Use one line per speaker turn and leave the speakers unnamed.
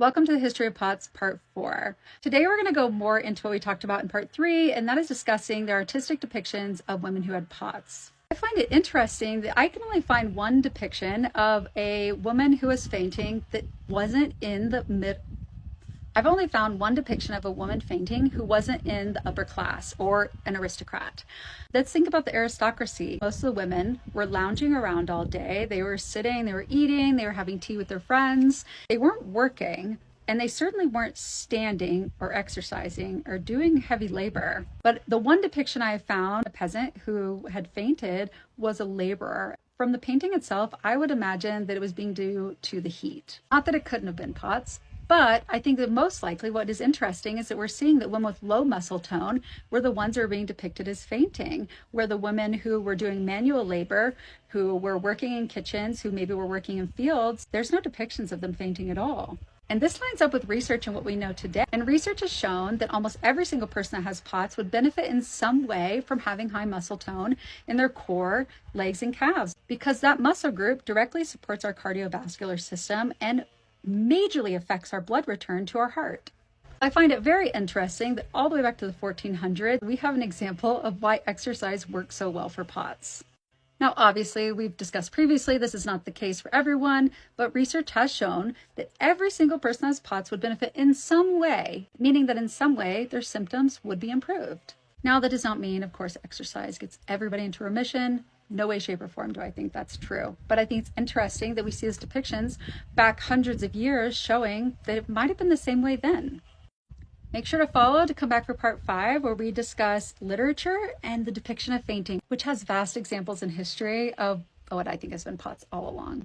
Welcome to the History of POTS Part 4. Today we're going to go more into what we talked about in Part 3, and that is discussing the artistic depictions of women who had POTS. I find it interesting that I can only find one depiction of a woman who was fainting that wasn't in the I've only found one depiction of a woman fainting who wasn't in the upper class or an aristocrat. Let's think about the aristocracy. Most of the women were lounging around all day. They were sitting, they were eating, they were having tea with their friends. They weren't working, and they certainly weren't standing or exercising or doing heavy labor. But the one depiction I found, a peasant who had fainted, was a laborer. From the painting itself, I would imagine that it was being due to the heat. Not that it couldn't have been POTS. But I think that most likely what is interesting is that we're seeing that women with low muscle tone were the ones that are being depicted as fainting, where the women who were doing manual labor, who were working in kitchens, who maybe were working in fields, there's no depictions of them fainting at all. And this lines up with research and what we know today. And research has shown that almost every single person that has POTS would benefit in some way from having high muscle tone in their core, legs, and calves, because that muscle group directly supports our cardiovascular system and majorly affects our blood return to our heart. I find it very interesting that all the way back to the 1400s, we have an example of why exercise works so well for POTS. Now, obviously, we've discussed previously, this is not the case for everyone, but research has shown that every single person that has POTS would benefit in some way, meaning that in some way their symptoms would be improved. Now, that does not mean, of course, exercise gets everybody into remission. No way, shape, or form do I think that's true. But I think it's interesting that we see these depictions back hundreds of years showing that it might have been the same way then. Make sure to follow to come back for Part 5, where we discuss literature and the depiction of fainting, which has vast examples in history of what I think has been POTS all along.